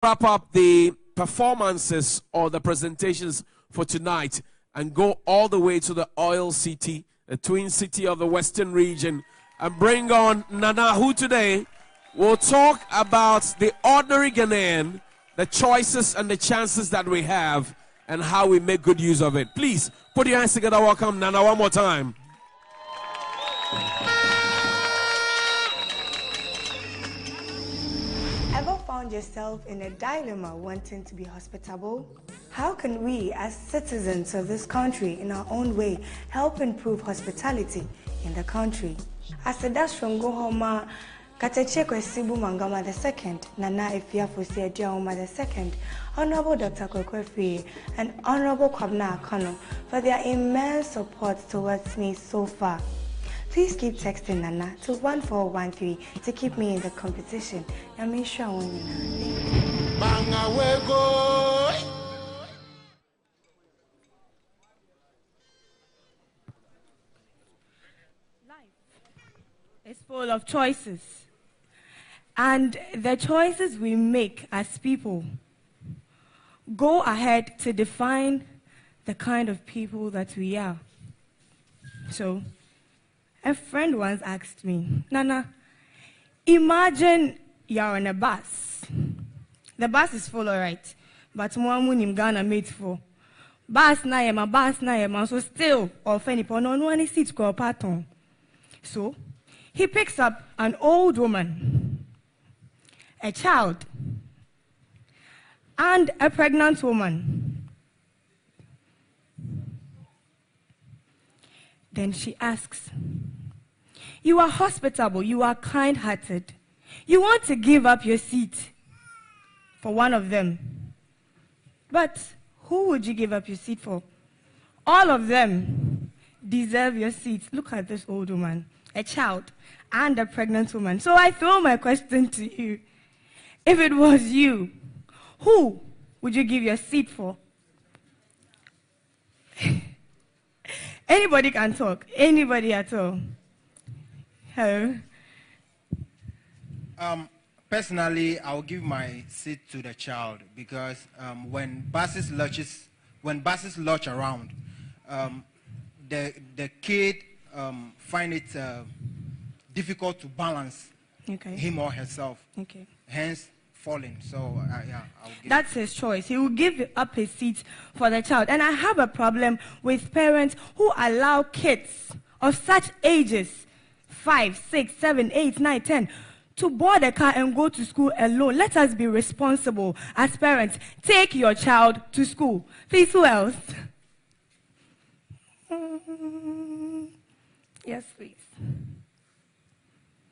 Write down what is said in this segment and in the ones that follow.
wrap up the performances or the presentations for tonight and go all the way to the oil city, the twin city of the Western region, and bring on Nana, who today will talk about the ordinary Ghanaian, the choices and the chances that we have, and how we make good use of it. Please put your hands together. Welcome Nana one more time. Ever found yourself in a dilemma wanting to be hospitable? How can we, as citizens of this country, in our own way, help improve hospitality in the country? As the dash from Gohoma, Katecheko Sibu Mangama II, Nana Efiafosi Ediaoma II, Honorable Dr. Kwekwefi, and Honorable Kwabna Akono for their immense support towards me so far. Please keep texting Nana to 1413 to keep me in the competition. And make sure I win. Life is full of choices. And the choices we make as people go ahead to define the kind of people that we are. So, a friend once asked me, Nana, imagine you're on a bus. The bus is full, all right, but Mwamu Ghana made for. Bus na yema, so still, or Fenipo, no one seat called Paton. So, he picks up an old woman, a child, and a pregnant woman. Then she asks, you are hospitable, you are kind-hearted. You want to give up your seat for one of them. But who would you give up your seat for? All of them deserve your seat. Look at this old woman, a child, and a pregnant woman. So I throw my question to you. If it was you, who would you give your seat for? Anybody can talk. Anybody at all. Hello. Personally, I'll give my seat to the child because when buses lurch around, the kid find it difficult to balance him or herself. Okay. Hence, falling. So yeah, I'll give. That's his choice. He will give up his seat for the child. And I have a problem with parents who allow kids of such ages, 5, 6, 7, 8, 9, 10, to board a car and go to school alone. Let us be responsible as parents. Take your child to school. Please, who else? Yes, please.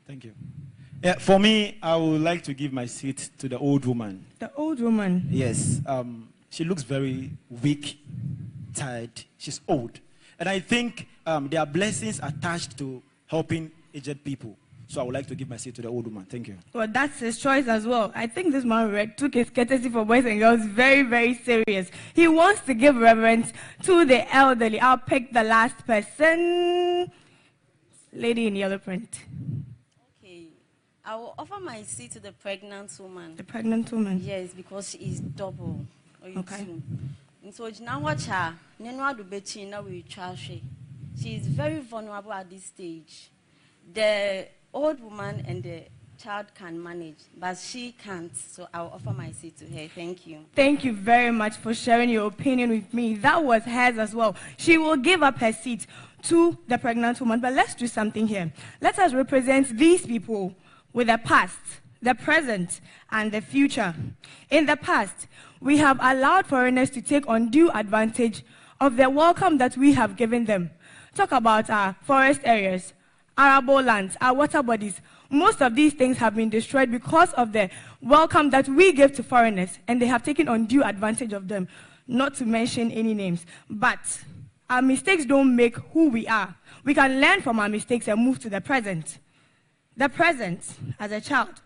Thank you. For me, I would like to give my seat to the old woman. The old woman? Yes. She looks very weak, tired. She's old. And I think there are blessings attached to helping aged people. So I would like to give my seat to the old woman. Thank you. Well, that's his choice as well. I think this man took his courtesy for boys and girls very, very serious. He wants to give reverence to the elderly. I'll pick the last person. Lady in yellow print. I will offer my seat to the pregnant woman. The pregnant woman? Yes, because she is double. Okay. And so now watch her. She is very vulnerable at this stage. The old woman and the child can manage, but she can't. So I'll offer my seat to her. Thank you. Thank you very much for sharing your opinion with me. That was hers as well. She will give up her seat to the pregnant woman. But let's do something here. Let us represent these people with the past, the present, and the future. In the past, we have allowed foreigners to take undue advantage of the welcome that we have given them. Talk about our forest areas, arable lands, our water bodies. Most of these things have been destroyed because of the welcome that we give to foreigners, and they have taken undue advantage of them, not to mention any names. But our mistakes don't make who we are. We can learn from our mistakes and move to the present. The present, as a child.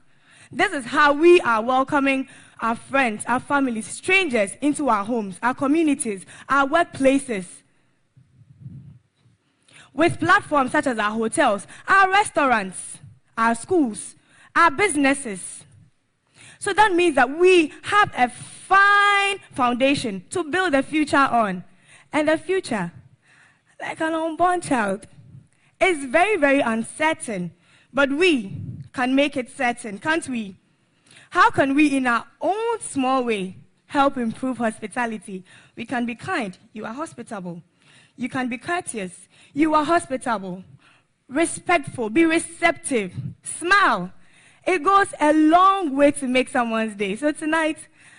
This is how we are welcoming our friends, our families, strangers into our homes, our communities, our workplaces. With platforms such as our hotels, our restaurants, our schools, our businesses. So that means that we have a fine foundation to build the future on. And the future, like an unborn child, is very, very uncertain. But we can make it certain, can't we? How can we, in our own small way, help improve hospitality? We can be kind. You are hospitable. You can be courteous. You are hospitable. Respectful. Be receptive. Smile. It goes a long way to make someone's day. So tonight,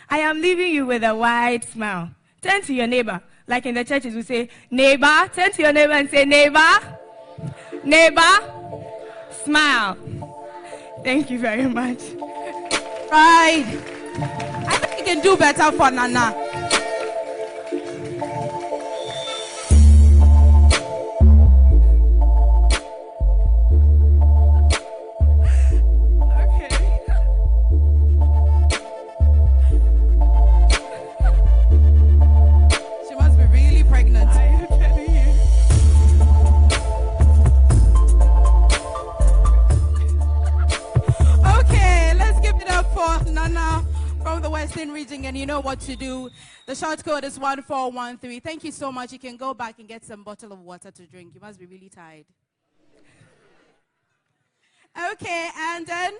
I am leaving you with a wide smile. Turn to your neighbor. Like in the churches, we say, neighbor. Turn to your neighbor and say, neighbor. Neighbor. Smile. Thank you very much. Right. I think you can do better for Nana. She must be really pregnant. I am telling you. Okay, let's give it up for Nana from the Western region, and you know what to do. The short code is 1413. Thank you so much. You can go back and get some bottle of water to drink. You must be really tired. Okay, and then,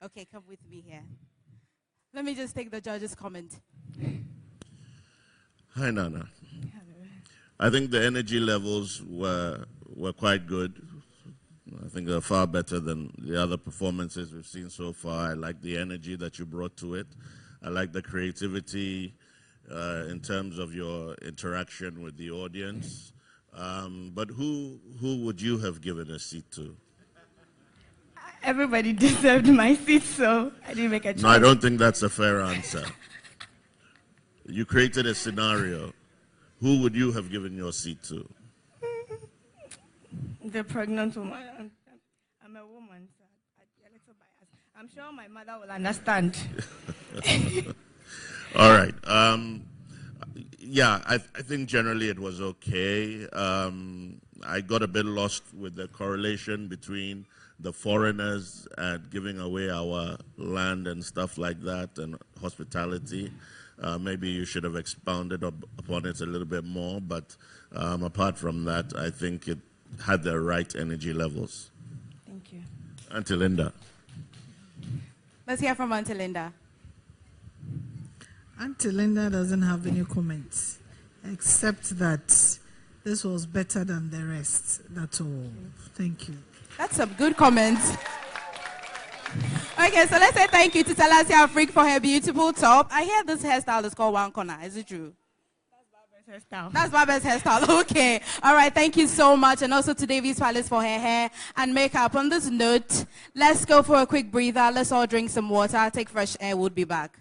okay, come with me here. Let me just take the judge's comment. Hi, Nana. I think the energy levels were quite good. I think they're far better than the other performances we've seen so far. I like the energy that you brought to it. I like the creativity in terms of your interaction with the audience. But who would you have given a seat to? Everybody deserved my seat, so I didn't make a choice. No, I don't think that's a fair answer. You created a scenario. Who would you have given your seat to? The pregnant woman. I'm a woman, so I'm a little biased. I'm sure my mother will understand. All right. Yeah, I think generally it was okay. I got a bit lost with the correlation between the foreigners and giving away our land and stuff like that and hospitality. Maybe you should have expounded upon it a little bit more, but apart from that, I think it had the right energy levels. Thank you. Auntie Linda. Let's hear from Auntie Linda. Auntie Linda doesn't have any comments, except that this was better than the rest. That's all. Thank you. That's some good comments. Okay, so let's say thank you to Talasia Afrique for her beautiful top. I hear this hairstyle is called one corner. Is it true? Hairstyle. That's Baba's hairstyle. Okay. All right. Thank you so much. And also to Davies Palace for her hair and makeup. On this note, let's go for a quick breather. Let's all drink some water. Take fresh air. We'll be back.